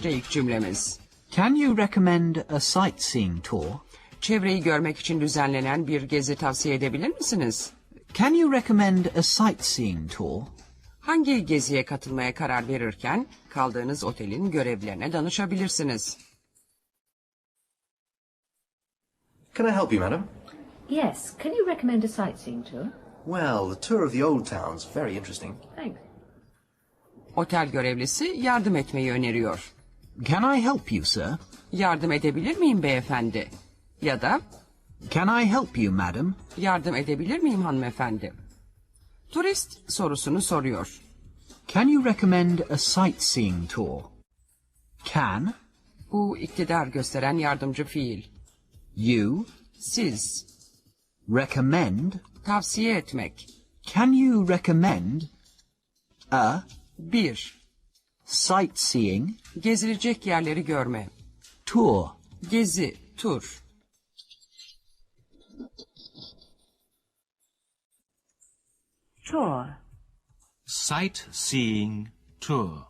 işte ilk cümlemiz. Can you recommend a sightseeing tour? Çevreyi görmek için düzenlenen bir gezi tavsiye edebilir misiniz? Can you recommend a sightseeing tour? Hangi geziye katılmaya karar verirken kaldığınız otelin görevlilerine danışabilirsiniz. Can I help you, madam? Yes, can you recommend a sightseeing tour? Well, the tour of the old town's very interesting. Thanks. Otel görevlisi yardım etmeyi öneriyor. Can I help you, sir? Yardım edebilir miyim beyefendi? Ya da Can I help you, madam? yardım edebilir miyim hanımefendi? Turist sorusunu soruyor. Can you recommend a sightseeing tour? Can, Bu iktidar gösteren yardımcı fiil. you, Siz, recommend, tavsiye etmek. can you recommend a Bir, sightseeing gezilecek yerleri görme. tour? Gezi, tur. Tour. Sightseeing tour.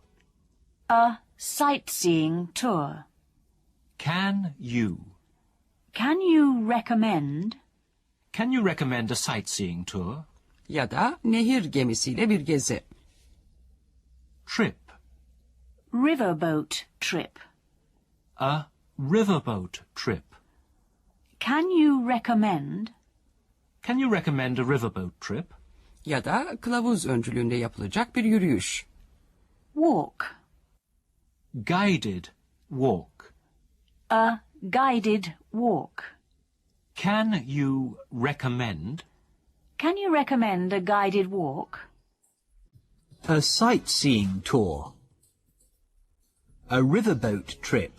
A sightseeing tour. Can you? Can you recommend Can you recommend a sightseeing tour? Ya da nehir gemisiyle bir gezi. Trip. riverboat trip? A riverboat trip. Can you recommend Can you recommend a riverboat trip? Ya da kılavuz öncülüğünde yapılacak bir yürüyüş. walk? Guided walk. A guided walk. Can you recommend Can you recommend a guided walk? A sightseeing tour. A riverboat trip.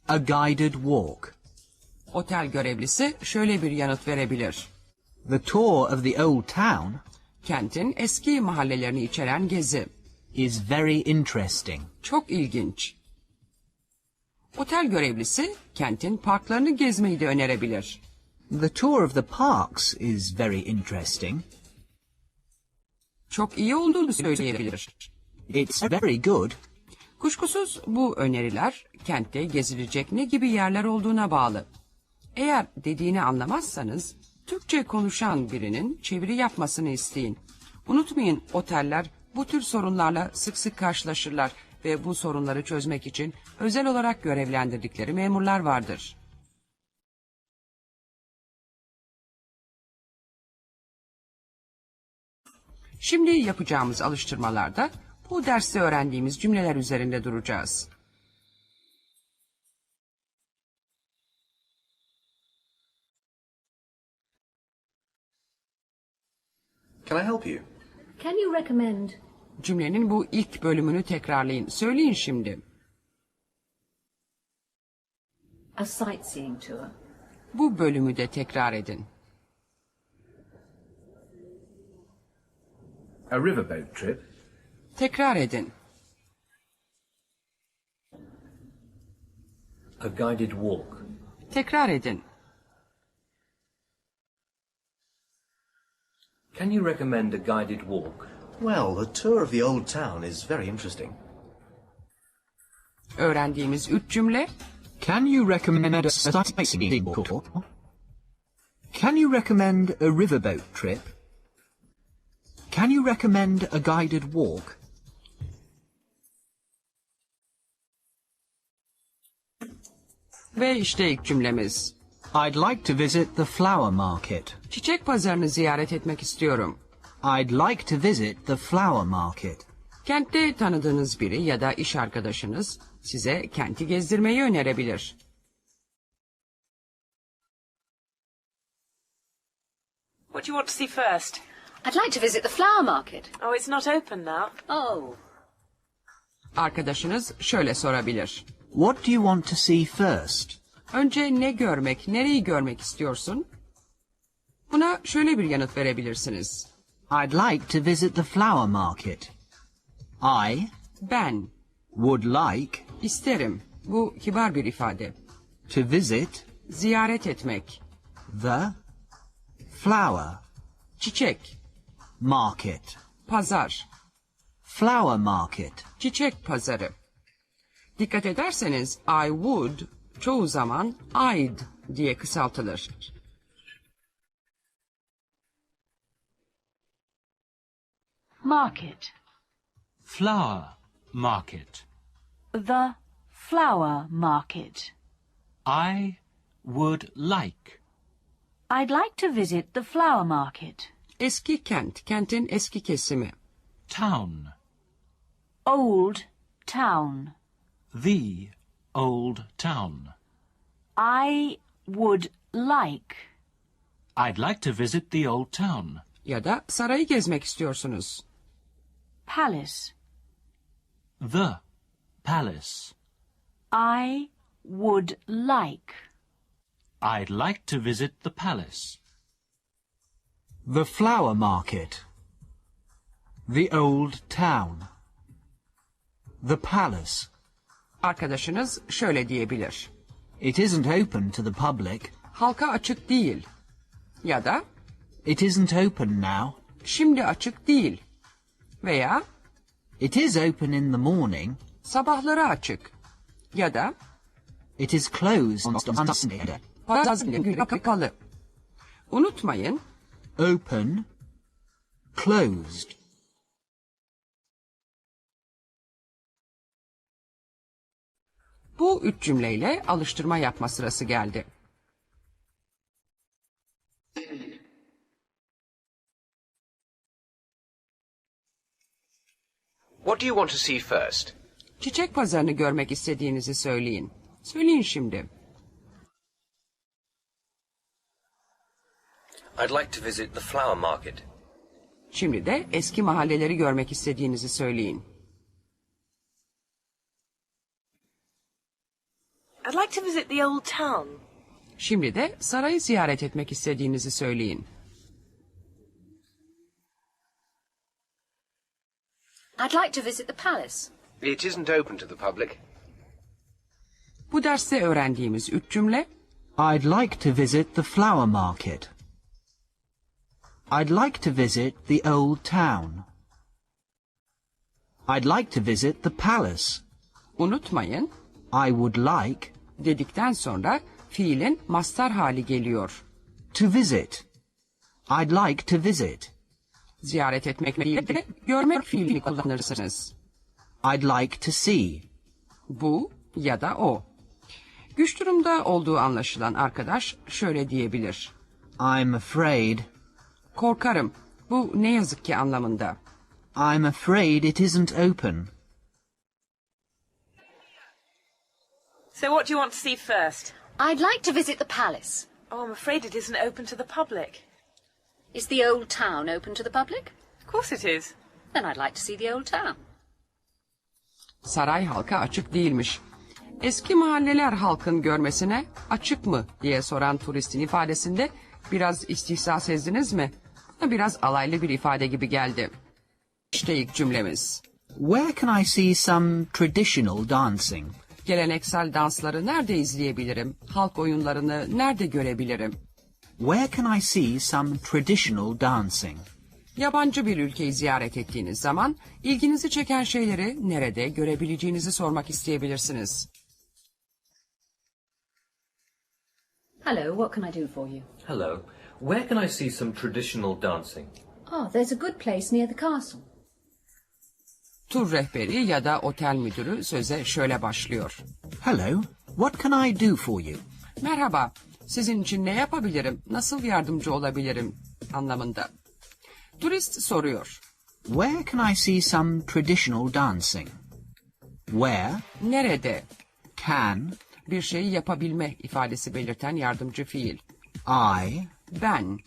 A guided walk. Otel görevlisi şöyle bir yanıt verebilir. The tour of the old town Kentin eski mahallelerini içeren gezi. is very interesting. Çok ilginç. Otel görevlisi kentin parklarını gezmeyi de önerebilir. The tour of the parks is very interesting. Çok iyi olduğunu söyleyebilir. It's very good. Kuşkusuz bu öneriler kentte gezilecek ne gibi yerler olduğuna bağlı. Eğer dediğini anlamazsanız Türkçe konuşan birinin çeviri yapmasını isteyin. Unutmayın, oteller bu tür sorunlarla sık sık karşılaşırlar ve bu sorunları çözmek için özel olarak görevlendirdikleri memurlar vardır. Şimdi yapacağımız alıştırmalarda bu derste öğrendiğimiz cümleler üzerinde duracağız. Can I help you? Can you recommend Cümlenin bu ilk bölümünü tekrarlayın. Söyleyin şimdi. a sightseeing tour? Bu bölümü de tekrar edin. A riverboat trip. Tekrar edin. A guided walk. Tekrar edin. Can you recommend a guided walk? Well, the tour of the old town is very interesting. Öğrendiğimiz 3 cümle. Can you recommend a sightseeing tour? Can you recommend a riverboat trip? Can you recommend a guided walk? Ve işte ilk cümlemiz. I'd like to visit the flower market. Çiçek pazarını ziyaret etmek istiyorum. I'd like to visit the flower market. Kentte tanıdığınız biri ya da iş arkadaşınız size kenti gezdirmeyi önerebilir. What do you want to see first? I'd like to visit the flower market. Oh, it's not open now. Oh. Arkadaşınız şöyle sorabilir. What do you want to see first? Önce ne görmek, nereyi görmek istiyorsun? Buna şöyle bir yanıt verebilirsiniz. I'd like to visit the flower market. I Ben, would like isterim. Bu kibar bir ifade. to visit Ziyaret etmek, the flower çiçek, market. pazar, Flower market. çiçek pazarı. Dikkat ederseniz I would çoğu zaman I'd diye kısaltılır. Market. Flower market. The flower market. I would like. I'd like to visit the flower market. Eski kent, kentin eski kesimi. Town. Old town. The old town. I would like. I'd like to visit the old town. Ya da sarayı gezmek istiyorsunuz. Palace. The palace. I would like. I'd like to visit the palace. The flower market. The old town. The palace. Arkadaşınız şöyle diyebilir. It isn't open to the public. Halka açık değil. Ya da It isn't open now. şimdi açık değil. Veya It is open in the morning. sabahları açık. Ya da It is closed on Sunday. pazar günü kapalı. Unutmayın, Open. Closed. bu 3 cümleyle alıştırma yapma sırası geldi. What do you want to see first? Çiçek pazarını görmek istediğinizi söyleyin. Söyleyin şimdi. I'd like to visit the flower market. Şimdi de eski mahalleleri görmek istediğinizi söyleyin. I'd like to visit the old town. Şimdi de sarayı ziyaret etmek istediğinizi söyleyin. I'd like to visit the palace. It isn't open to the public. Bu derste öğrendiğimiz 3 cümle, I'd like to visit the flower market. I'd like to visit the old town. I'd like to visit the palace. unutmayın, I would like dedikten sonra fiilin mastar hali geliyor. to visit. I'd like to visit. Ziyaret etmek değil de görmek fiilini kullanırsınız. I'd like to see. Bu ya da o. Güç durumda olduğu anlaşılan arkadaş şöyle diyebilir. I'm afraid. Korkarım. Bu ne yazık ki anlamında. I'm afraid it isn't open. So what do you want to see first? I'd like to visit the palace. Oh, I'm afraid it isn't open to the public. Is the old town open to the public? Of course it is. Then I'd like to see the old town. Saray halka açık değilmiş. Eski mahalleler halkın görmesine açık mı diye soran turistin ifadesinde biraz istihza sezdiniz mi? Biraz alaylı bir ifade gibi geldi. İşte ilk cümlemiz. Where can I see some traditional dancing? Geleneksel dansları nerede izleyebilirim? Halk oyunlarını nerede görebilirim? Where can I see some traditional dancing? Yabancı bir ülkeyi ziyaret ettiğiniz zaman ilginizi çeken şeyleri nerede görebileceğinizi sormak isteyebilirsiniz. Hello, what can I do for you? Hello. Where can I see some traditional dancing? Oh, there's a good place near the castle. Tur rehberi ya da otel müdürü söze şöyle başlıyor. Hello, what can I do for you? Merhaba, sizin için ne yapabilirim, nasıl yardımcı olabilirim anlamında. Turist soruyor. Where can I see some traditional dancing? Where Nerede? can Bir şeyi yapabilme ifadesi belirten yardımcı fiil. I Ben,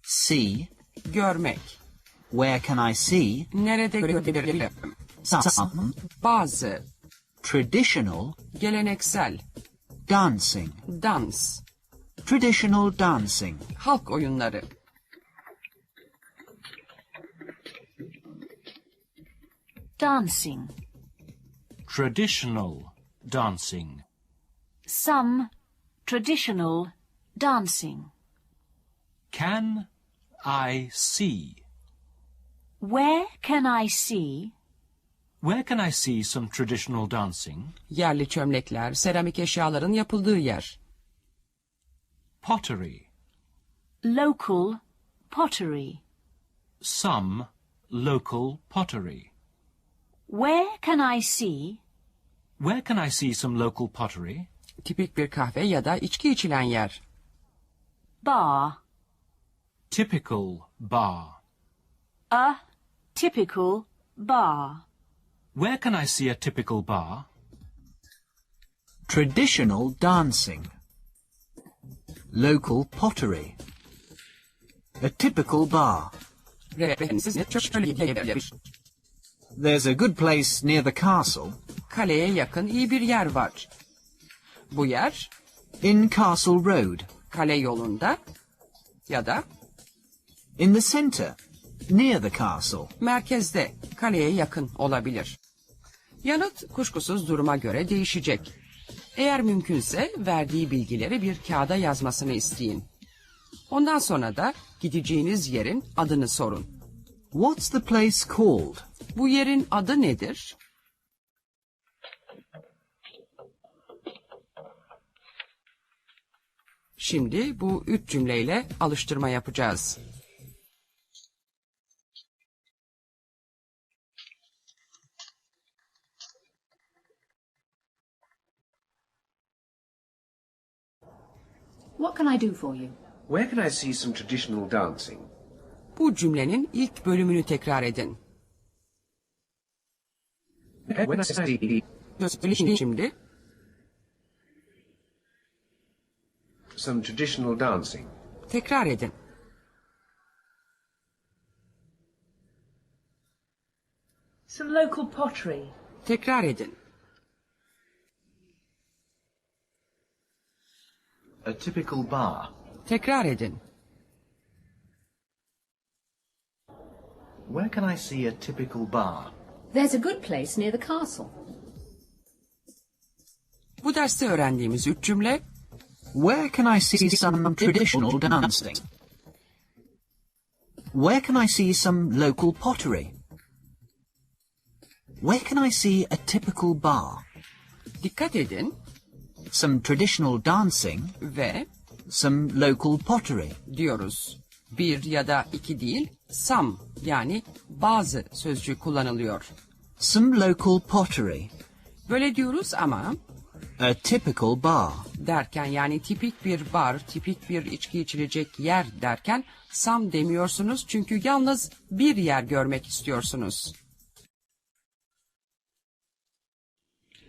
see? görmek. Where can I see Nerede görebilirim? some Bazı, traditional geleneksel, dancing? dans, Traditional dancing. halk oyunları. Dancing. Traditional dancing. Some traditional dancing. Can I see? Where can I see Where can I see some traditional dancing? Yerli çömlekler, seramik eşyaların yapıldığı yer. Pottery. Local pottery. Some local pottery. Where can I see Where can I see some local pottery? Tipik bir kahve ya da içki içilen yer. bar? Typical bar. A typical bar. Where can I see a typical bar? Traditional dancing. Local pottery. A typical bar. There's a good place near the castle. Kaleye yakın iyi bir yer var. Bu yer In Castle Road. kale yolunda ya da In the centre. Near the castle. merkezde, kaleye yakın olabilir. Yanıt kuşkusuz duruma göre değişecek. Eğer mümkünse verdiği bilgileri bir kağıda yazmasını isteyin. Ondan sonra da gideceğiniz yerin adını sorun. What's the place called? Bu yerin adı nedir? Şimdi bu 3 cümleyle alıştırma yapacağız. What can I do for you? Where can I see some traditional dancing? Bu cümlenin ilk bölümünü tekrar edin. When I see Söyleyin şimdi. some traditional dancing. Tekrar edin. Some local pottery. Tekrar edin. A typical bar. Tekrar edin. Where can I see a typical bar? There's a good place near the castle. Bu derste öğrendiğimiz 3 cümle Where can I see some traditional dancing? Where can I see some local pottery? Where can I see a typical bar? dikkat edin Some traditional dancing, ve some local pottery. diyoruz. Bir ya da iki değil, some yani bazı sözcüğü kullanılıyor. Some local pottery. Böyle diyoruz ama A typical bar. derken yani tipik bir bar, tipik bir içki içilecek yer derken some demiyorsunuz çünkü yalnız bir yer görmek istiyorsunuz.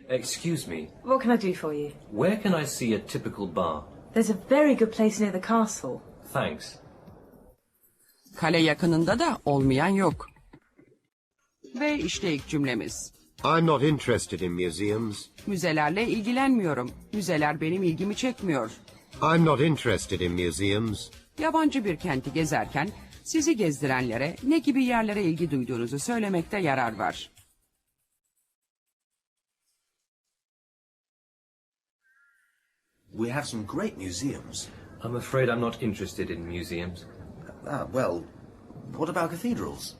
Excuse me, What can I do for you? where can I see a typical bar? There's a very good place near the castle. Thanks. Kale yakınında da olmayan yok. Ve işte ilk cümlemiz. I'm not interested in museums. Müzelerle ilgilenmiyorum. Müzeler benim ilgimi çekmiyor. I'm not interested in museums. Yabancı bir kenti gezerken sizi gezdirenlere ne gibi yerlere ilgi duyduğunuzu söylemekte yarar var. We have some great museums. I'm afraid I'm not interested in museums. Well, what about cathedrals?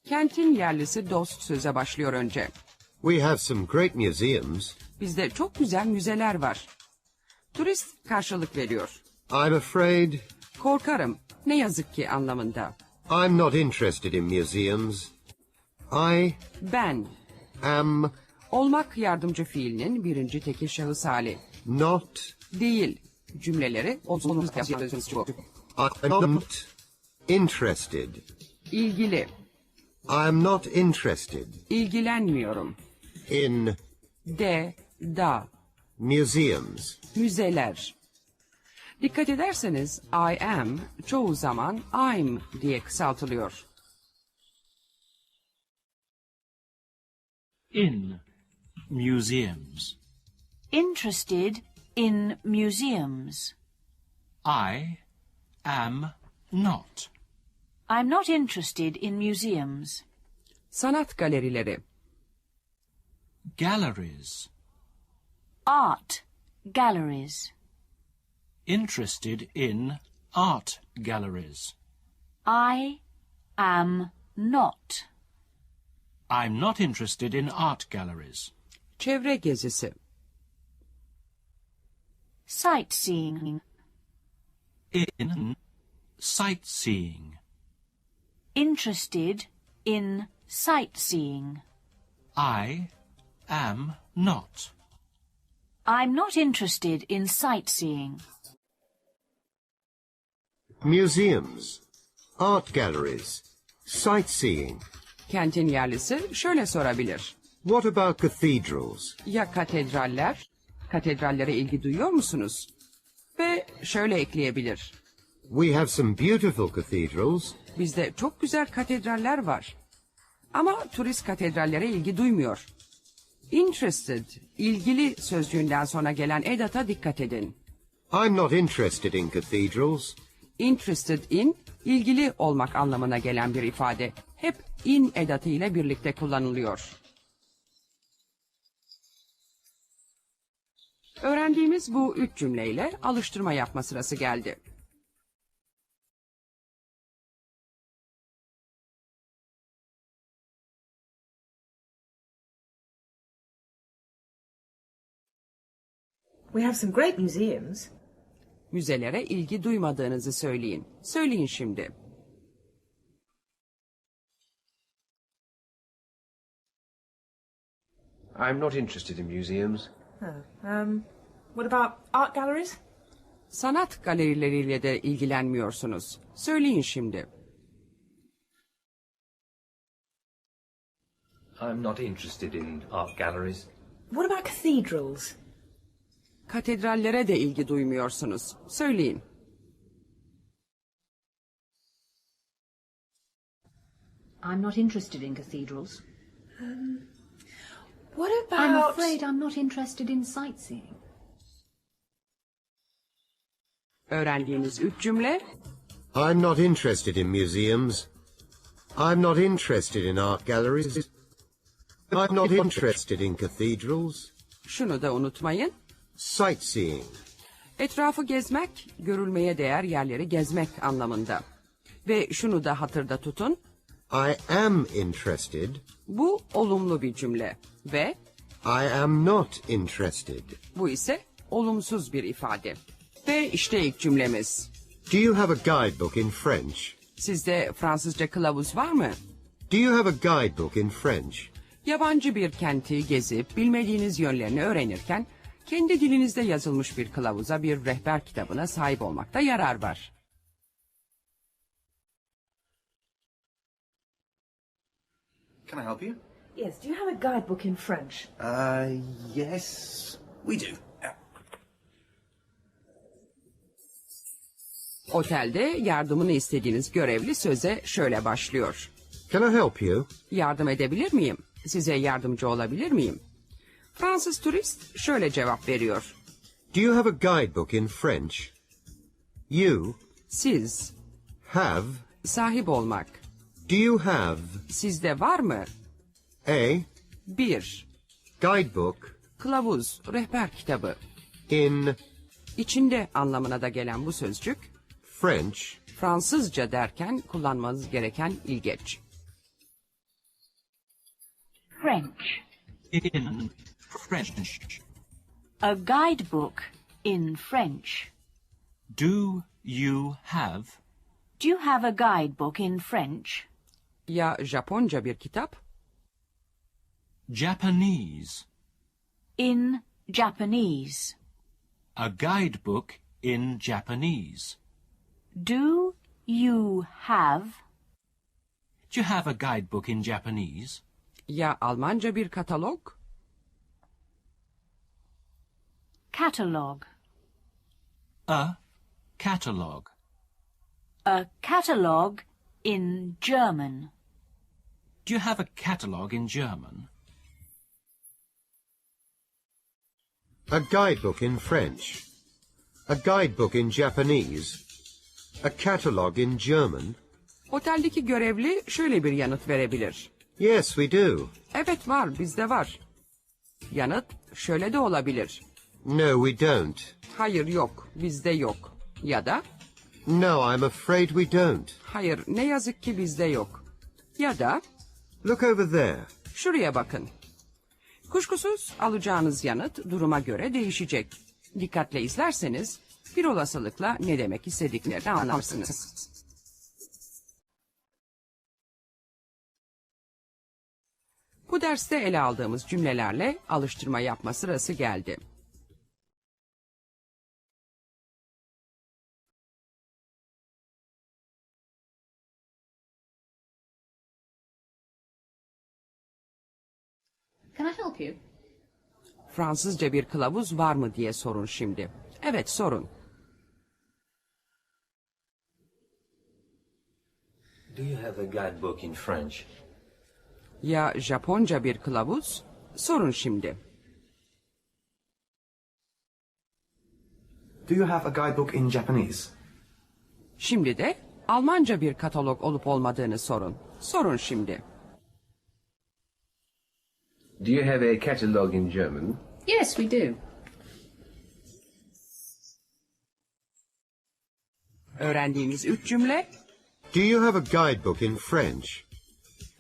Kentin yerlisi dost söze başlıyor önce. We have some great museums. Bizde çok güzel müzeler var. Turist karşılık veriyor. I'm afraid Korkarım, ne yazık ki anlamında. I'm not interested in museums. I Ben, am olmak yardımcı fiilinin birinci tekil şahıs hali. not, Değil, cümleleri olumsuz yapıyorsunuz. I'm not interested. İlgili, I'm not interested ilgilenmiyorum. in Da, museums. müzeler. Dikkat ederseniz I am çoğu zaman I'm diye kısaltılıyor. In museums. Interested in museums. I am not. I'm not interested in museums. Sanat galerileri, Galleries. Art galleries. Interested in art galleries. I am not. I'm not interested in art galleries. Çevre gezisi. Sightseeing. In sightseeing. Interested in sightseeing. I am not. I'm not interested in sightseeing. Museums, art galleries, sightseeing. Kentin yerlisi şöyle sorabilir. What about cathedrals? Ya katedraller? Katedrallere ilgi duyuyor musunuz? Ve şöyle ekleyebilir. We have some beautiful cathedrals. Bizde çok güzel katedraller var. Ama turist katedrallere ilgi duymuyor. Interested, ilgili sözcüğünden sonra gelen edata dikkat edin. I'm not interested in cathedrals. Interested in, ilgili olmak anlamına gelen bir ifade. Hep in edatı ile birlikte kullanılıyor. Öğrendiğimiz bu 3 cümleyle alıştırma yapma sırası geldi. We have some great museums. Müzelere ilgi duymadığınızı söyleyin. Söyleyin şimdi. I'm not interested in museums. What about art galleries? Sanat galerileriyle de ilgilenmiyorsunuz. Söyleyin şimdi. I'm not interested in art galleries. What about cathedrals? Katedrallere de ilgi duymuyorsunuz. Söyleyin. I'm not interested in cathedrals. What about... I'm afraid I'm not interested in sightseeing. Öğrendiğiniz 3 cümle. I'm not interested in museums. I'm not interested in art galleries. I'm not interested in cathedrals. Şunu da unutmayın. Sightseeing. Etrafı gezmek, görülmeye değer yerleri gezmek anlamında. Ve şunu da hatırda tutun. I am interested. Bu olumlu bir cümle. Ve I am not interested. bu ise olumsuz bir ifade. Ve işte ilk cümlemiz. Do you have a guidebook in French? Sizde Fransızca kılavuz var mı? Do you have a guidebook in French? Yabancı bir kenti gezip bilmediğiniz yönlerini öğrenirken kendi dilinizde yazılmış bir kılavuza, bir rehber kitabına sahip olmakta yarar var. Can I help you? Yes, do you have a guidebook in French? Yes, we do. Otelde yardımını istediğiniz görevli söze şöyle başlıyor. Can I help you? Yardım edebilir miyim? Size yardımcı olabilir miyim? Fransız turist şöyle cevap veriyor. Do you have a guidebook in French? You Siz, have. sahip olmak. Do you have Sizde var mı? a Bir, guidebook kılavuz, rehber kitabı. in İçinde anlamına da gelen bu sözcük, French? Fransızca derken kullanmanız gereken ilgeç. French. In French. A guidebook in French. Do you have Do you have a guidebook in French? Ya Japonca bir kitap? Japanese? In Japanese. A guidebook in Japanese. Do you have Do you have a guidebook in Japanese? Ya Almanca bir katalog? catalog? A catalogue. A catalog in German. Do you have a catalogue in German? A guidebook in French. A guidebook in Japanese. A catalogue in German. Oteldeki görevli şöyle bir yanıt verebilir. Yes, we do. Evet var, bizde var. Yanıt şöyle de olabilir. No, we don't. Hayır yok, bizde yok. Ya da No, I'm afraid we don't. hayır ne yazık ki bizde yok. Ya da Look over there. Şuraya bakın. Kuşkusuz alacağınız yanıt duruma göre değişecek. Dikkatle izlerseniz bir olasılıkla ne demek istediklerini anlarsınız. Bu derste ele aldığımız cümlelerle alıştırma yapma sırası geldi. Can I help you? Fransızca bir kılavuz var mı diye sorun şimdi. Evet, sorun. Do you have a guidebook in French? Ya Japonca bir kılavuz? Sorun şimdi. Do you have a guidebook in Japanese? Şimdi de Almanca bir katalog olup olmadığını sorun. Sorun şimdi. Do you have a catalogue in German? Yes, we do. Öğrendiğimiz 3 cümle. Do you have a guidebook in French?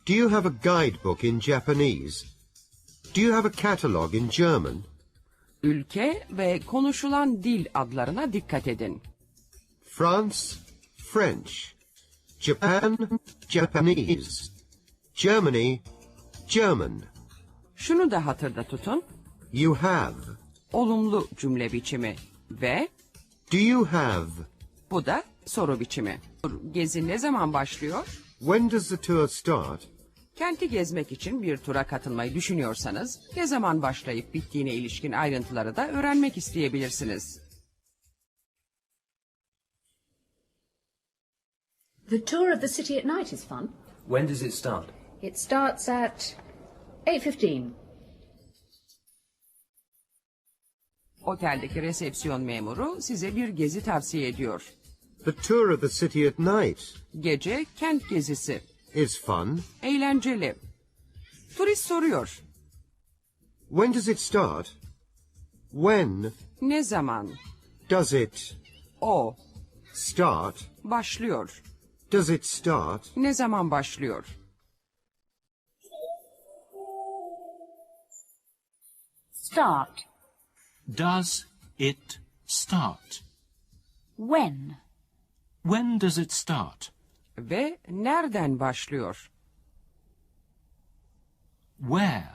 Do you have a guidebook in Japanese? Do you have a catalogue in German? Ülke ve konuşulan dil adlarına dikkat edin. France, French. Japan, Japanese. Germany, German. Şunu da hatırda tutun. You have. Olumlu cümle biçimi ve Do you have? bu da soru biçimi. Gezi ne zaman başlıyor? When does the tour start? Kenti gezmek için bir tura katılmayı düşünüyorsanız ne zaman başlayıp bittiğine ilişkin ayrıntıları da öğrenmek isteyebilirsiniz. The tour of the city at night is fun. When does it start? It starts at 8:15. Oteldeki resepsiyon memuru size bir gezi tavsiye ediyor. The tour of the city at night Gece kent gezisi. is fun. Eğlenceli. Turist soruyor. When does it start? When Ne zaman? does it O. start? Başlıyor. Does it start? Ne zaman başlıyor? Start. Does it start? When? When does it start? Ve nereden başlıyor? Where?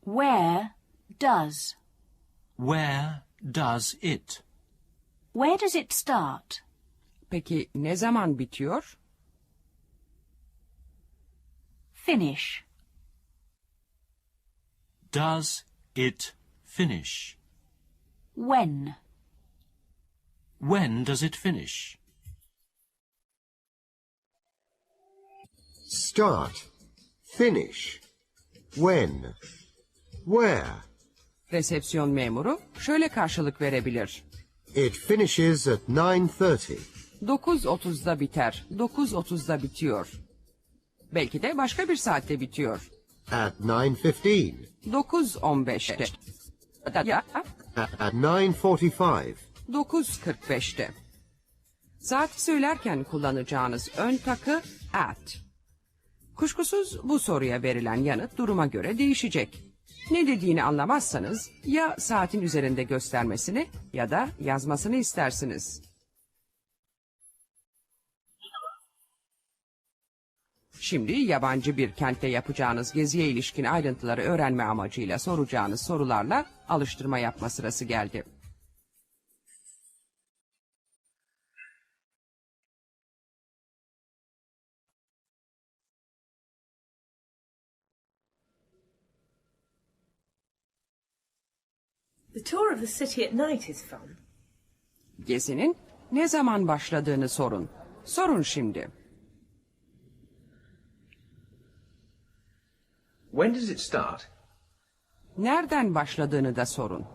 Where does? Where does it? Where does it start? Peki ne zaman bitiyor? Finish. Does it finish? When? When does it finish? Start. Finish. When? Where? Resepsiyon memuru şöyle karşılık verebilir. It finishes at 9:30. 9:30'da biter, 9:30'da bitiyor. Belki de başka bir saatte bitiyor. At 9:15. 9:15'te. Ya At 9:45. 9:45'te. Saati söylerken kullanacağınız ön takı at. Kuşkusuz bu soruya verilen yanıt duruma göre değişecek. Ne dediğini anlamazsanız ya saatin üzerinde göstermesini ya da yazmasını istersiniz. Şimdi yabancı bir kentte yapacağınız geziye ilişkin ayrıntıları öğrenme amacıyla soracağınız sorularla alıştırma yapma sırası geldi. The tour of the city at night is fun. Gezinin ne zaman başladığını sorun. Sorun şimdi. When does it start? Nereden başladığını da sorun.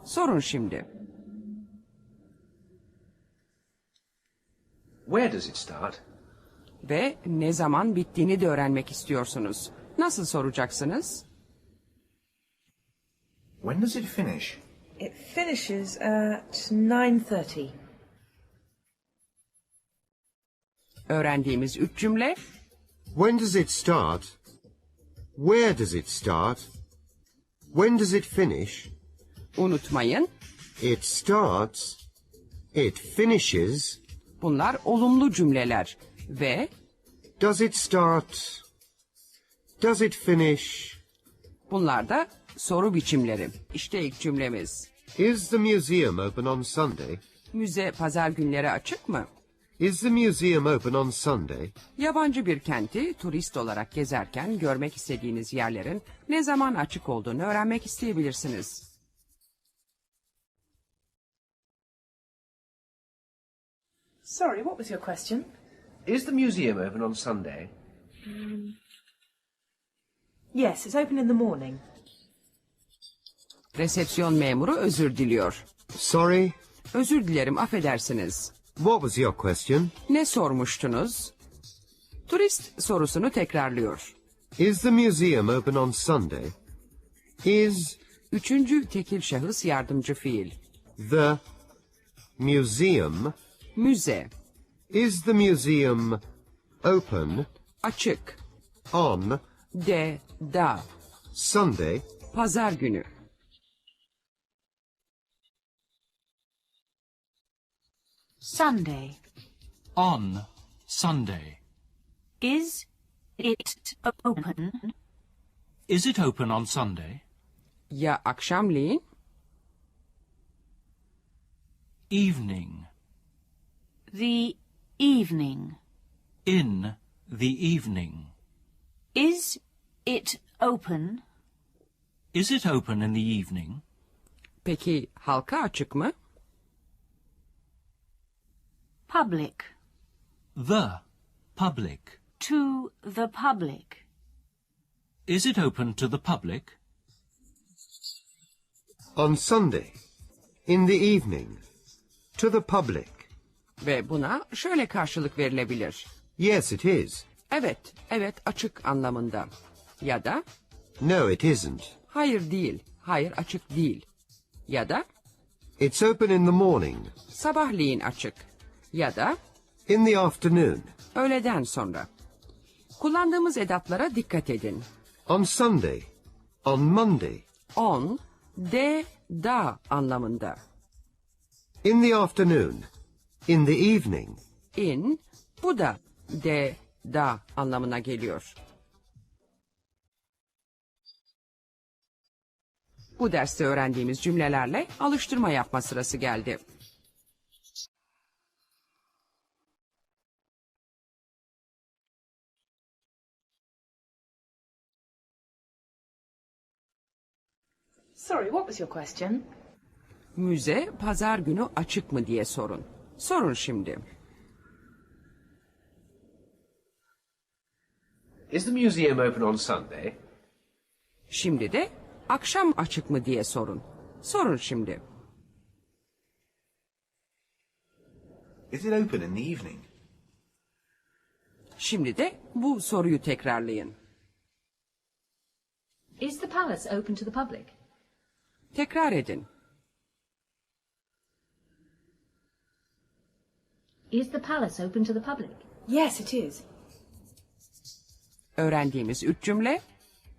Sorun şimdi. Where does it start? Ve ne zaman bittiğini de öğrenmek istiyorsunuz. Nasıl soracaksınız? When does it finish? It finishes at 9:30. Öğrendiğimiz 3 cümle. When does it start? Where does it start? When does it finish? Unutmayın, It starts. It finishes. bunlar olumlu cümleler ve Does it start? Does it finish? bunlar da soru biçimleri. İşte ilk cümlemiz. Is the museum open on Sunday? Müze pazar günleri açık mı? Is the museum open on Sunday? Yabancı bir kenti turist olarak gezerken görmek istediğiniz yerlerin ne zaman açık olduğunu öğrenmek isteyebilirsiniz. Sorry, what was your question? Is the museum open on Sunday? Yes, it's open in the morning. Resepsiyon memuru özür diliyor. Sorry, Özür dilerim, affedersiniz. what was your question? Ne sormuştunuz? Turist sorusunu tekrarlıyor. Is the museum open on Sunday? Is Üçüncü tekil şahıs yardımcı fiil. the museum, Müze, is the museum open açık, on da, Sunday? pazar günü. Sunday. On Sunday. Is it open? Is it open on Sunday? Ya akşamleyin? Evening. The evening. In the evening. Is it open? Is it open in the evening? Peki halka açık mı? Public. The public. To the public. Is it open to the public? On Sunday, in the evening, to the public. Ve buna şöyle karşılık verilebilir. Yes, it is. Evet, evet açık anlamında. Ya da No, it isn't. hayır değil, hayır açık değil. Ya da It's open in the morning, sabahleyin açık. Ya da in the afternoon, öğleden sonra. Kullandığımız edatlara dikkat edin. on Sunday, on Monday, On, da anlamında. in the afternoon, in the evening. In, bu da da anlamına geliyor. Bu derste öğrendiğimiz cümlelerle alıştırma yapma sırası geldi. Sorry, what was your question? Müze pazar günü açık mı diye sorun. Sorun şimdi. Is the museum open on Sunday? Şimdi de akşam açık mı diye sorun. Sorun şimdi. Is it open in the evening? Şimdi de bu soruyu tekrarlayın. Is the palace open to the public? Tekrar edin. Is the palace open to the public? Yes, it is. Öğrendiğimiz 3 cümle.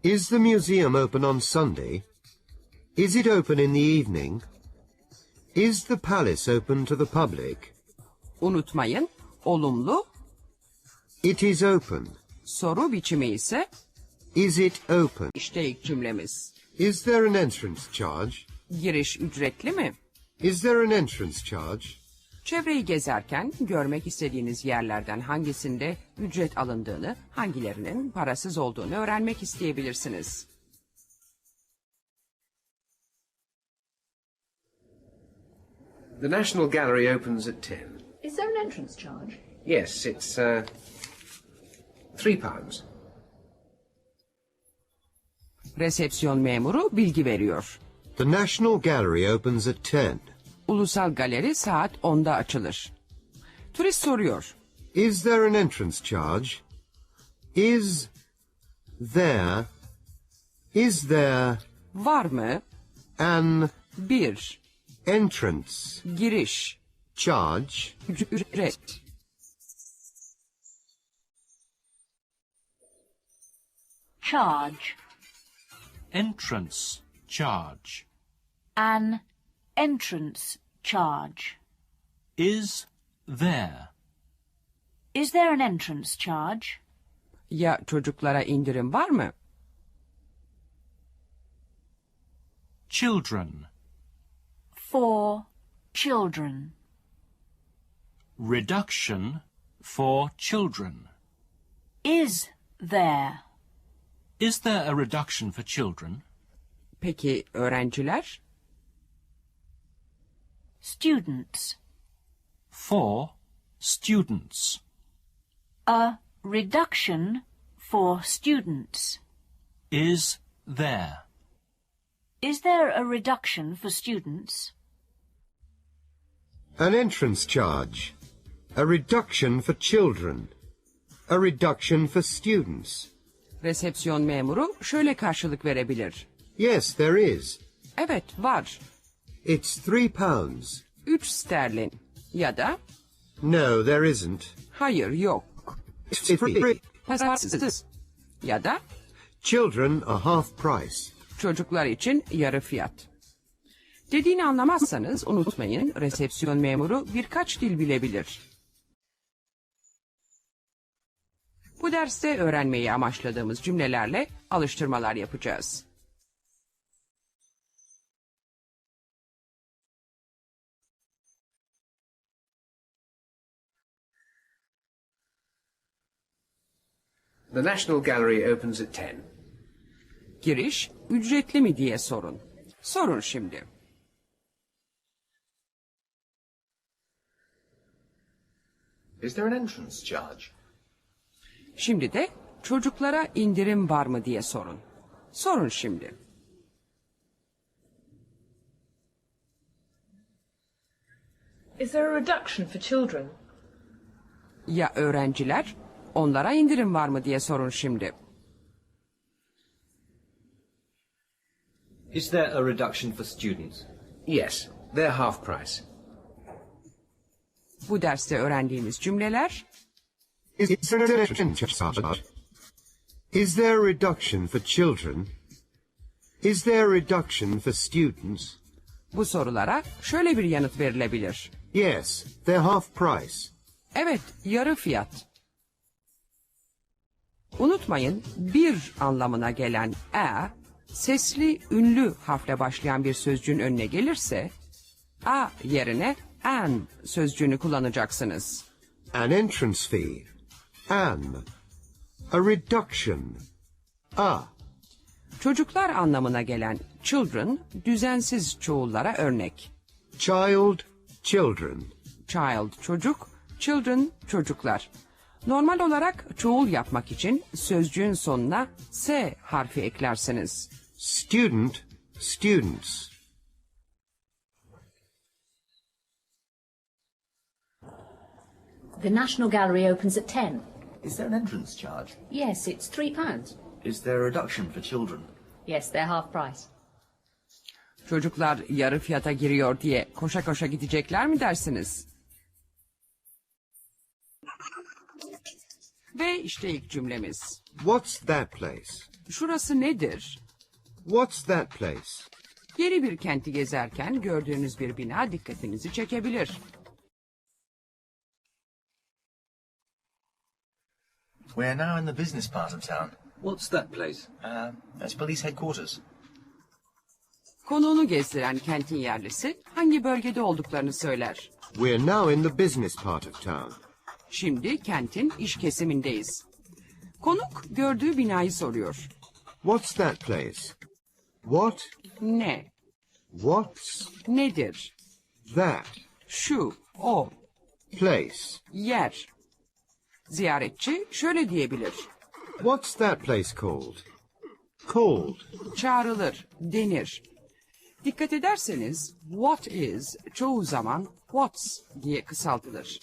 Is the museum open on Sunday? Is it open in the evening? Is the palace open to the public? Unutmayın, olumlu, It is open. soru biçimi ise Is it open? işte ilk cümlemiz. Is there an entrance charge? Giriş ücretli mi? Is there an entrance charge? Çevreyi gezerken görmek istediğiniz yerlerden hangisinde ücret alındığını, hangilerinin parasız olduğunu öğrenmek isteyebilirsiniz. The National Gallery opens at 10. Is there an entrance charge? Yes, it's £3. Resepsiyon memuru bilgi veriyor. The National Gallery opens at 10. Ulusal Galeri saat 10'da açılır. Turist soruyor. Is there an entrance charge? Is there Var mı? an 1. entrance Giriş. charge? Ücret. charge. Entrance charge. An entrance charge. Is there. Is there an entrance charge? Ya çocuklara indirim var mı? Children. For children. Reduction for children. Is there? Is there a reduction for children? Peki öğrenciler? Students. For students. A reduction for students. Is there. Is there a reduction for students? An entrance charge. A reduction for children. A reduction for students. Resepsiyon memuru şöyle karşılık verebilir. Yes, there is. Evet, var. It's £3. 3 sterlin. Ya da No, there isn't. hayır, yok. It's free. Pasarsız. Ya da Children are half price. çocuklar için yarı fiyat. Dediğini anlamazsanız unutmayın, resepsiyon memuru birkaç dil bilebilir. Bu derste öğrenmeyi amaçladığımız cümlelerle alıştırmalar yapacağız. The National Gallery opens at 10. Giriş ücretli mi diye sorun. Sorun şimdi. Is there an entrance charge? Şimdi de çocuklara indirim var mı diye sorun. Sorun şimdi. Is there a reduction for children? Ya öğrenciler? Onlara indirim var mı diye sorun şimdi. Is there a reduction for students? Yes, they're half price. Bu derste öğrendiğimiz cümleler Is there an entrance charge? Is there a reduction for children? Is there a reduction for students? bu sorulara şöyle bir yanıt verilebilir. Yes, they're half price. Evet, yarı fiyat. Unutmayın, bir anlamına gelen sesli ünlü harfle başlayan bir sözcüğün önüne gelirse a yerine an sözcüğünü kullanacaksınız. An entrance fee. An. A reduction. A. Çocuklar anlamına gelen children düzensiz çoğullara örnek. Child, children. Child çocuk, children çocuklar. Normal olarak çoğul yapmak için sözcüğün sonuna s harfi eklersiniz. Student, students. The National Gallery opens at 10. Is there an entrance charge? Yes, it's £3. Is there a reduction for children? Yes, they're half price. Çocuklar yarı fiyata giriyor diye koşa koşa gidecekler mi dersiniz? Ve işte ilk cümlemiz. What's that place? Şurası nedir? What's that place? Yeni bir kenti gezerken gördüğünüz bir bina dikkatinizi çekebilir. We're now in the business part of town. What's that place? That's police headquarters. Konuğunu gezdiren kentin yerlisi hangi bölgede olduklarını söyler. We're now in the business part of town. Şimdi kentin iş kesimindeyiz. Konuk gördüğü binayı soruyor. What's that place? What? Ne? What's Nedir? that Şu, o, place? yer. Ziyaretçi şöyle diyebilir. What's that place called? Called. Çağrılır, denir. Dikkat ederseniz what is çoğu zaman what's diye kısaltılır.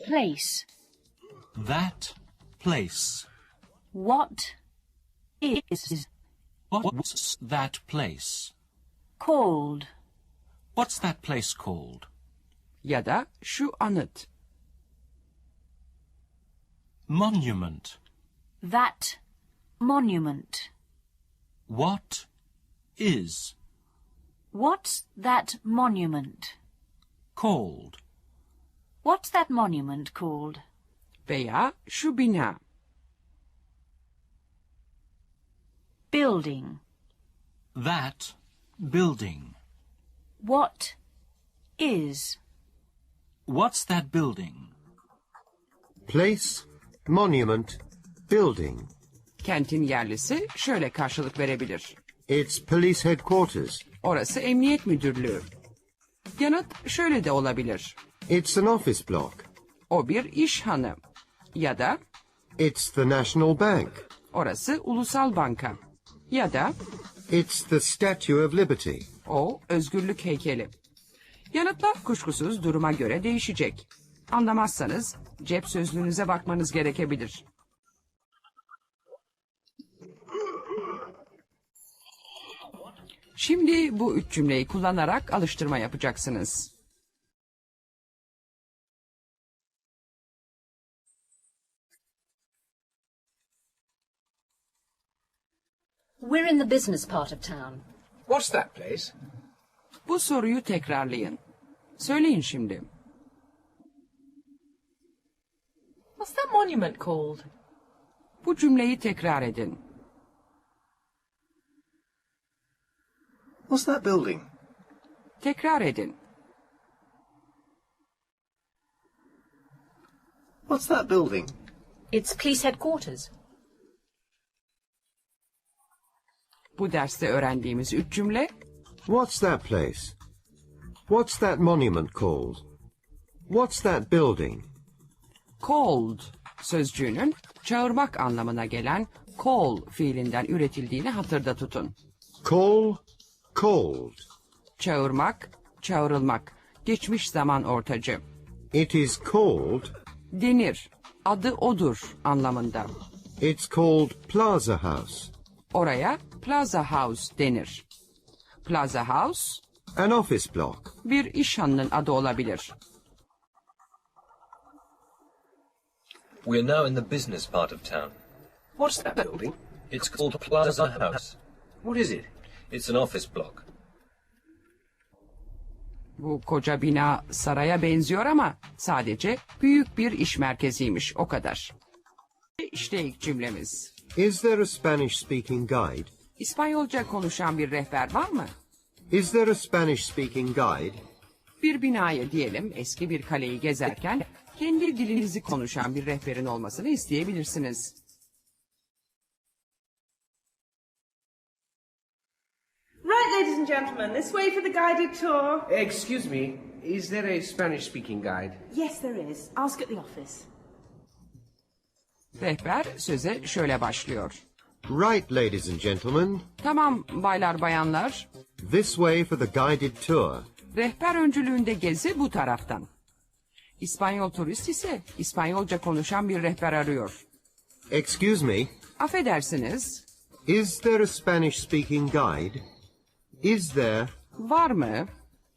Place. That place. What is What's that place? called? What's that place called? Ya da şu anıt. Monument. That monument. What is What's that monument? called? What's that monument called? Veya şu bina. Building. That building. What is? What's that building? Place, monument, building. Kentin yerlisi şöyle karşılık verebilir. It's police headquarters. Orası emniyet müdürlüğü. Yanıt şöyle de olabilir. It's an office block. O bir iş hanı. Ya da It's the National Bank. orası ulusal banka. Ya da It's the Statue of Liberty. o özgürlük heykeli. Yanıtlar kuşkusuz duruma göre değişecek. Anlamazsanız cep sözlüğünüze bakmanız gerekebilir. Şimdi bu 3 cümleyi kullanarak alıştırma yapacaksınız. We're in the business part of town. What's that place? Bu soruyu tekrarlayın. Söyleyin şimdi. What's that monument called? Bu cümleyi tekrar edin. What's that building? Tekrar edin. What's that building? It's police headquarters. Bu derste öğrendiğimiz 3 cümle What's that place? What's that monument called? What's that building? called sözcüğünün çağırmak anlamına gelen call fiilinden üretildiğini hatırda tutun. Call, called. Çağırmak, çağrılmak, geçmiş zaman ortacı. It is called, Denir, adı odur anlamında. it's called Plaza House. Oraya Plaza House denir. Plaza House, An office block. bir iş hanının adı olabilir. We are now in the business part of town. What's that building? It's called Plaza House. What is it? It's an office block. Bu koca bina saraya benziyor ama sadece büyük bir iş merkeziymiş, o kadar. İşte ilk cümlemiz. Is there a Spanish-speaking guide? İspanyolca konuşan bir rehber var mı? Is there a Spanish-speaking guide? Bir binayı diyelim eski bir kaleyi gezerken kendi dilinizi konuşan bir rehberin olmasını isteyebilirsiniz. Right, ladies and gentlemen, this way for the guided tour. Excuse me, is there a Spanish-speaking guide? Yes, there is. Ask at the office. Rehber söze şöyle başlıyor. Right, ladies and gentlemen. Tamam baylar bayanlar, This way for the guided tour. rehber öncülüğünde gezi bu taraftan. İspanyol turist ise İspanyolca konuşan bir rehber arıyor. Excuse me, Affedersiniz, is there a Spanish-speaking guide? Is there var mı?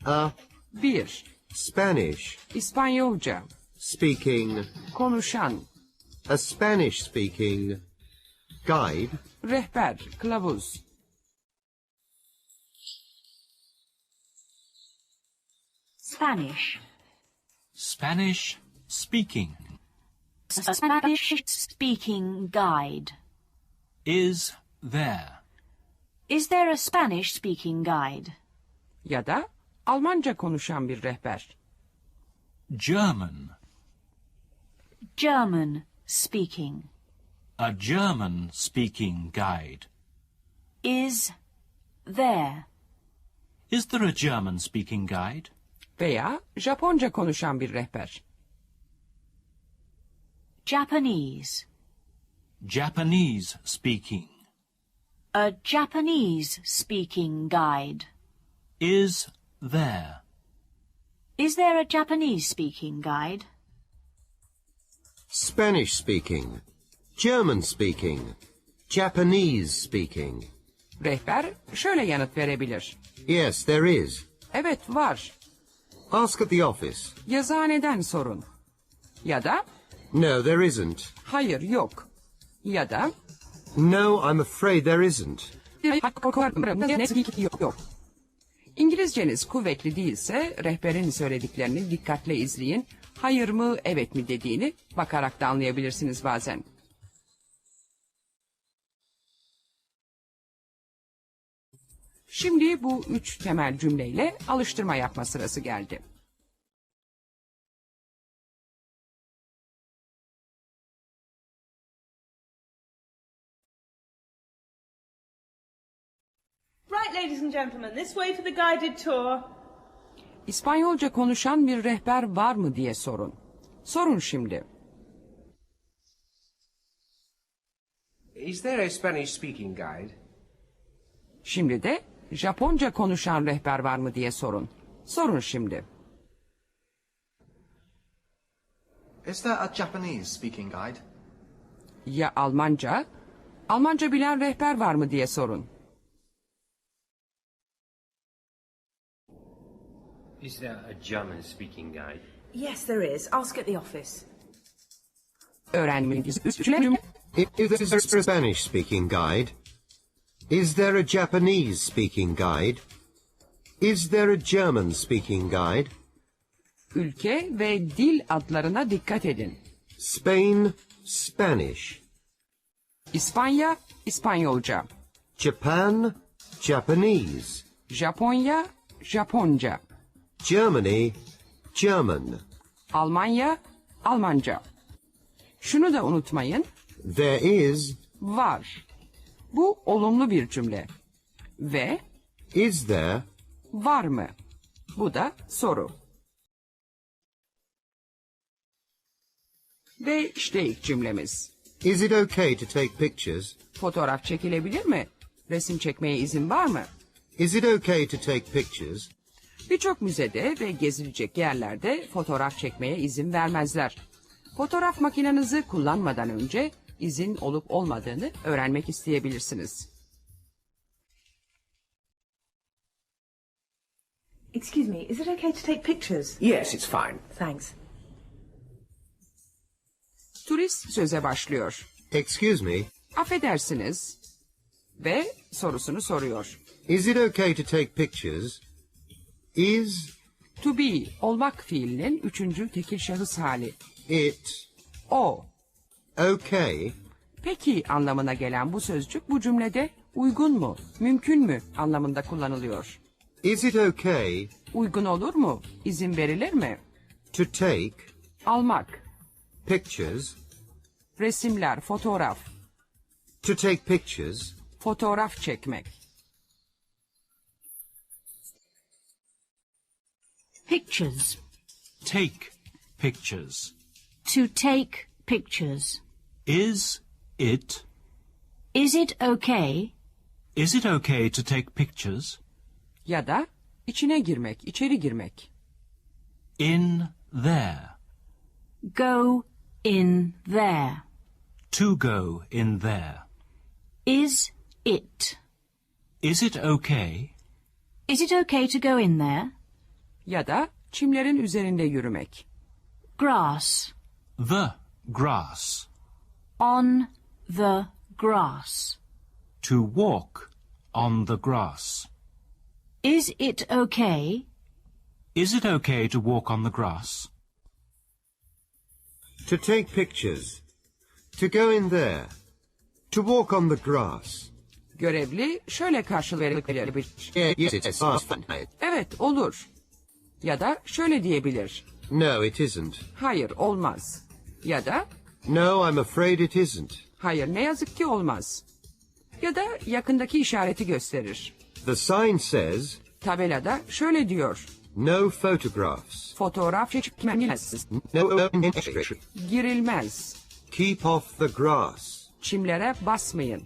a 1. Spanish İspanyolca, speaking, konuşan, a Spanish speaking guide? rehber, kılavuz. Spanish. Spanish speaking. A Spanish-speaking guide. Is there? Is there a Spanish-speaking guide? Ya da Almanca konuşan bir rehber. German. German-speaking. A German speaking guide. Is there? Is there a German speaking guide? Veya Japonca konuşan bir rehber. Japanese. Japanese speaking. A Japanese-speaking guide. Is there? Is there a Japanese-speaking guide? Spanish speaking, German speaking, Japanese speaking. Rehber şöyle yanıt verebilir. Yes, there is. Evet var. Ask at the office. Yazıhaneden sorun. Ya da No, there isn't. Hayır, yok. Ya da No, I'm afraid there isn't. yok. İngilizceniz kuvvetli değilse rehberin söylediklerini dikkatle izleyin. Hayır mı, evet mi dediğini bakarak da anlayabilirsiniz bazen. Şimdi bu 3 temel cümleyle alıştırma yapma sırası geldi. Right, ladies and gentlemen, this way for the guided tour. İspanyolca konuşan bir rehber var mı diye sorun. Sorun şimdi. Is there a Spanish-speaking guide? Şimdi de Japonca konuşan rehber var mı diye sorun. Sorun şimdi. Is there a Japanese-speaking guide? Ya Almanca? Almanca bilen rehber var mı diye sorun. Is there a German-speaking guide? Yes, there is. Ask at the office. Öğrenmeniz üstüne Is there a Spanish-speaking guide? Is there a Japanese-speaking guide? Is there a German-speaking guide? ülke ve dil adlarına dikkat edin. Spain, Spanish. İspanya, İspanyolca. Japan, Japanese. Japonya, Japonca. Germany, German. Almanya, Almanca. Şunu da unutmayın, There is, var. Bu olumlu bir cümle. Ve is there, var mı? Bu da soru. Ve işte ilk cümlemiz. is it okay to take pictures? Fotoğraf çekilebilir mi? Resim çekmeye izin var mı? Is it okay to take pictures? Birçok müzede ve gezilecek yerlerde fotoğraf çekmeye izin vermezler. Fotoğraf makinenizi kullanmadan önce izin olup olmadığını öğrenmek isteyebilirsiniz. Excuse me, is it okay to take pictures? Yes, it's fine. Thanks. Turist söze başlıyor. Excuse me, Affedersiniz ve sorusunu soruyor. is it okay to take pictures? Is To be, olmak fiilinin 3. tekil şahıs hali. it O. okay Peki anlamına gelen bu sözcük bu cümlede uygun mu, mümkün mü anlamında kullanılıyor. Is it okay Uygun olur mu, izin verilir mi? to take Almak, pictures? resimler, fotoğraf, To take pictures? fotoğraf çekmek. Pictures. Take pictures. To take pictures. Is it Is it okay? Is it okay to take pictures? Ya da içine girmek, içeri girmek. In there. Go in there. To go in there. Is it? Is it okay? Is it okay to go in there? Ya da çimlerin üzerinde yürümek. Grass. The grass. On the grass. To walk on the grass. Is it okay? Is it okay to walk on the grass? To take pictures? To go in there? To walk on the grass? Görevli şöyle karşılık verebilir. Yes, it's fine. Evet, olur. Ya da şöyle diyebilir. No, it isn't. Hayır, olmaz. Ya da No, I'm afraid it isn't. hayır, ne yazık ki olmaz. Ya da yakındaki işareti gösterir. The sign says, Tabelada şöyle diyor. no photographs. Fotoğraf çekilmez. No Girilmez. keep off the grass. Çimlere basmayın.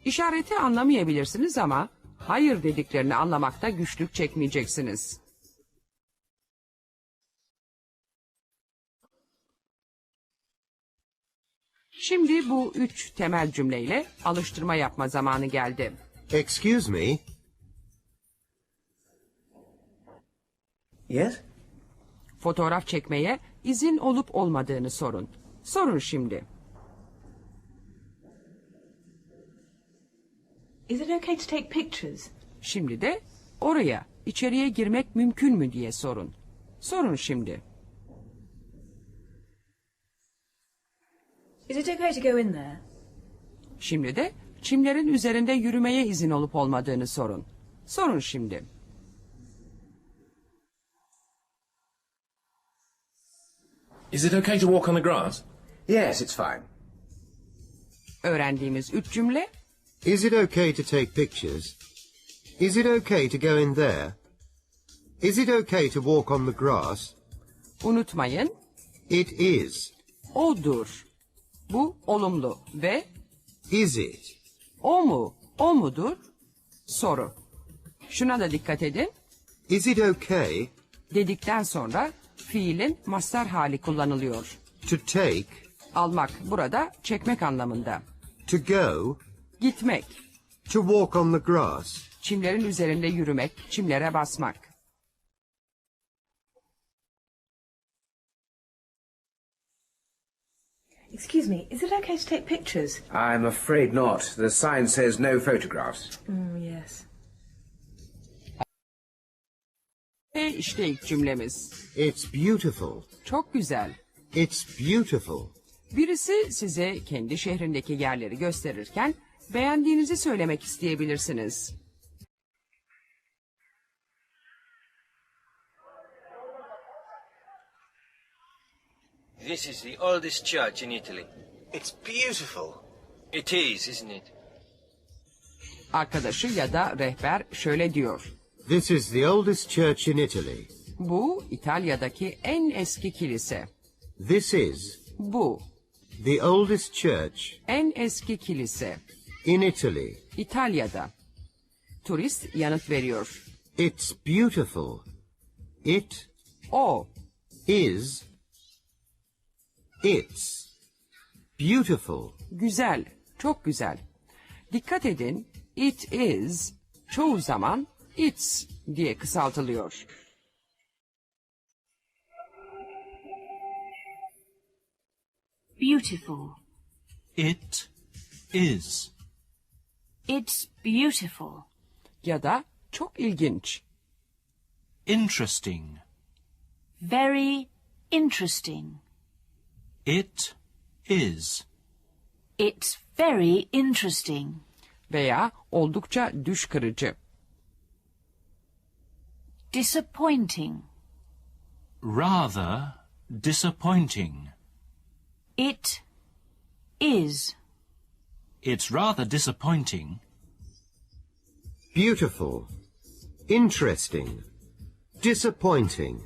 İşareti anlamayabilirsiniz ama hayır dediklerini anlamakta güçlük çekmeyeceksiniz. Şimdi bu 3 temel cümleyle alıştırma yapma zamanı geldi. Excuse me, Yes? Fotoğraf çekmeye izin olup olmadığını sorun. Sorun şimdi. Is it okay to take pictures? Şimdi de oraya, içeriye girmek mümkün mü diye sorun. Sorun şimdi. Is it okay to go in there? Şimdi de çimlerin üzerinde yürümeye izin olup olmadığını sorun. Sorun şimdi. Is it okay to walk on the grass? Yes, it's fine. Öğrendiğimiz 3 cümle. Is it okay to take pictures? Is it okay to go in there? Is it okay to walk on the grass? Unutmayın, It is. odur. Bu olumlu ve Is it? o mu, o mudur? Soru. Şuna da dikkat edin. Is it okay Dedikten sonra fiilin mastar hali kullanılıyor. to take, Almak burada çekmek anlamında. to go, Gitmek, to walk on the grass? çimlerin üzerinde yürümek, çimlere basmak. Excuse me, is it okay to take pictures? I'm afraid not. The sign says no photographs. Yes. Ve işte ilk cümlemiz. It's beautiful. Çok güzel. It's beautiful. Birisi size kendi şehrindeki yerleri gösterirken beğendiğinizi söylemek isteyebilirsiniz. This is the oldest church in Italy. It's beautiful. It is, isn't it? Arkadaşı ya da rehber şöyle diyor. This is the oldest church in Italy. Bu İtalya'daki en eski kilise. This is Bu the oldest church en eski kilise. in Italy. İtalya'da. Turist yanıt veriyor. It's beautiful. It O, is. It's beautiful. güzel, çok güzel. Dikkat edin, it is çoğu zaman it's diye kısaltılıyor. Beautiful. It is. It's beautiful. Ya da çok ilginç. Interesting. Very interesting. It is. It's very interesting. Veya oldukça düş kırıcı. Disappointing. Rather disappointing. It is. It's rather disappointing. Beautiful. Interesting. Disappointing.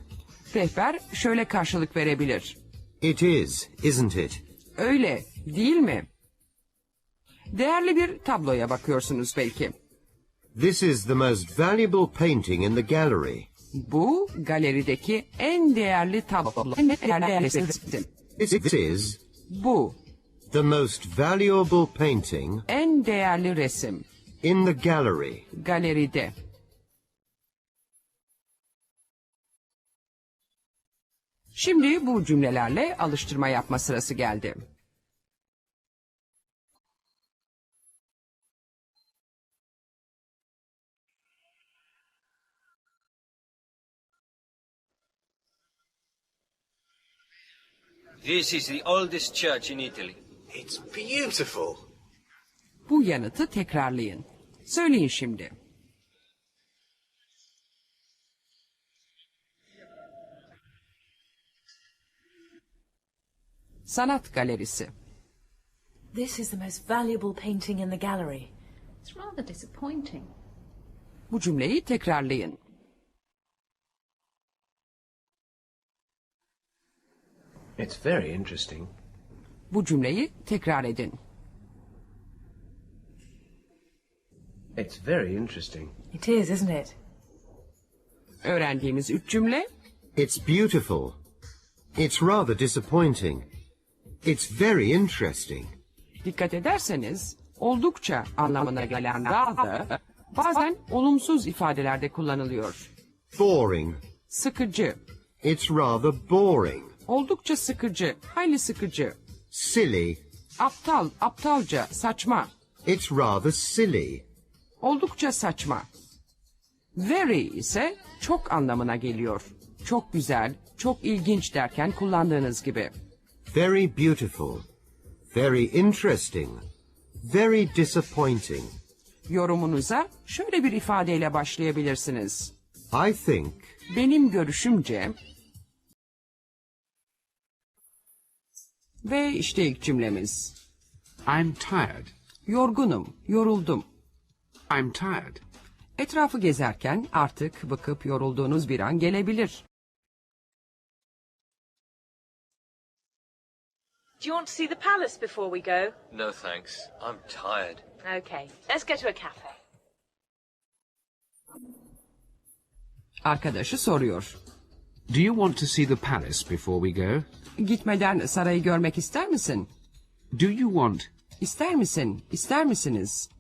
Rehber şöyle karşılık verebilir. It is, isn't it? Öyle, değil mi? Değerli bir tabloya bakıyorsunuz belki. This is the most valuable painting in the gallery. Bu galerideki en değerli tablo. En değerli resim. This is Bu the most valuable painting en değerli resim. in the gallery. Galeride. Şimdi bu cümlelerle alıştırma yapma sırası geldi. This is the oldest church in Italy. It's beautiful. Bu yanıtı tekrarlayın. Söyleyin şimdi. Sanat galerisi. This is the most valuable painting in the gallery. It's rather disappointing. Bu cümleyi tekrarlayın. It's very interesting. Bu cümleyi tekrar edin. It's very interesting. It is, isn't it? Öğrendiğimiz 3 cümle. It's beautiful. It's rather disappointing. It's very interesting. Dikkat ederseniz oldukça anlamına gelen rather bazen olumsuz ifadelerde kullanılıyor. Boring. Sıkıcı, It's rather boring. Oldukça sıkıcı, hayli sıkıcı. Silly. Aptal, aptalca, saçma. It's rather silly. Oldukça saçma. Very ise çok anlamına geliyor. Çok güzel, çok ilginç derken kullandığınız gibi. Very beautiful. Very interesting. Very disappointing. Yorumunuza şöyle bir ifadeyle başlayabilirsiniz. I think. Benim görüşümce. Ve işte ilk cümlemiz. I'm tired. Yorgunum, yoruldum. I'm tired. Etrafı gezerken artık bıkıp yorulduğunuz bir an gelebilir. Do you want to see the palace before we go? No thanks. I'm tired. Okay, let's go to a cafe. Arkadaşı soruyor. Do you want to see the palace before we go? Gitmeden sarayı görmek ister misin? Do you want İster misin, ister misiniz?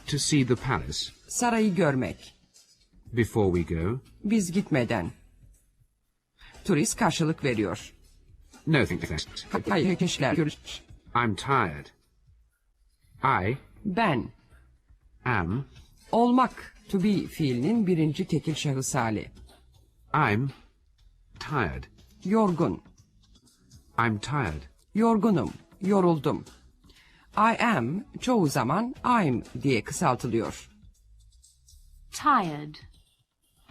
to see the palace Sarayı görmek. before we go? Biz gitmeden. Turist karşılık veriyor. No thanks. Hayır, kişiler. I'm tired. I Ben. am. Olmak, to be fiilinin birinci tekil şahıs hali. I'm tired. Yorgun. I'm tired. Yorgunum, yoruldum. I am çoğu zaman I'm diye kısaltılıyor. Tired.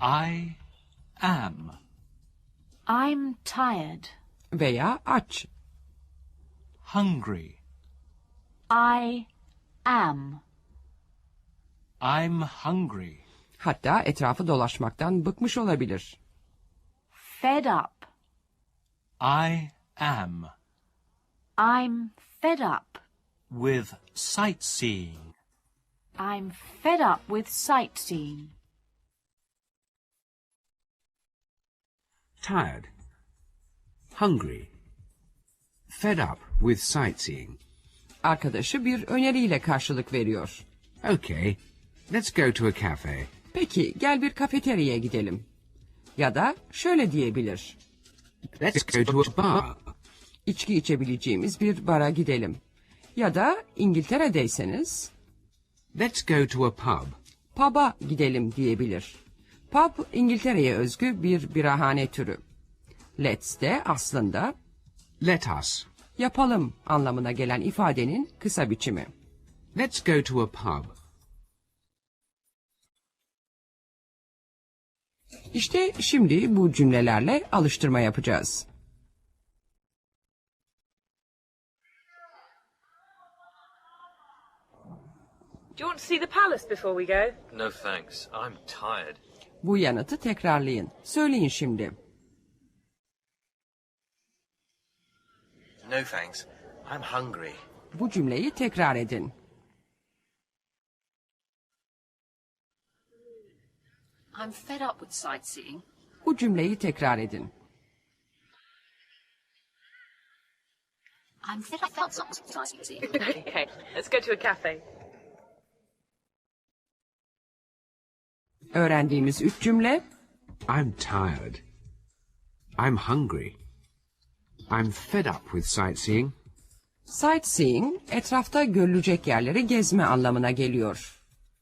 I am. I'm tired. Veya aç. Hungry. I am. I'm hungry. Hatta etrafı dolaşmaktan bıkmış olabilir. Fed up. I am. I'm fed up. With sightseeing. I'm fed up with sightseeing. Tired. Hungry. Fed up with sightseeing. Arkadaşı bir öneriyle karşılık veriyor. Okay, let's go to a cafe. Peki gel bir kafeteryaya gidelim. Ya da şöyle diyebilir. Let's go to a bar. İçki içebileceğimiz bir bara gidelim. Ya da İngiltere'deyseniz Let's go to a pub. pub'a gidelim diyebilir. Pub İngiltere'ye özgü bir birahane türü. Let's de aslında Let us. yapalım anlamına gelen ifadenin kısa biçimi. Let's go to a pub. İşte şimdi bu cümlelerle alıştırma yapacağız. Do you want to see the palace before we go? No thanks. I'm tired. Bu yanıtı tekrarlayın. Söyleyin şimdi. No thanks. I'm hungry. Bu cümleyi tekrar edin. I'm fed up with sightseeing. Bu cümleyi tekrar edin. I'm fed up with sightseeing. Okay, let's go to a cafe. Öğrendiğimiz 3 cümle. I'm tired. I'm hungry. I'm fed up with sightseeing. Sightseeing, etrafta görülecek yerleri gezme anlamına geliyor.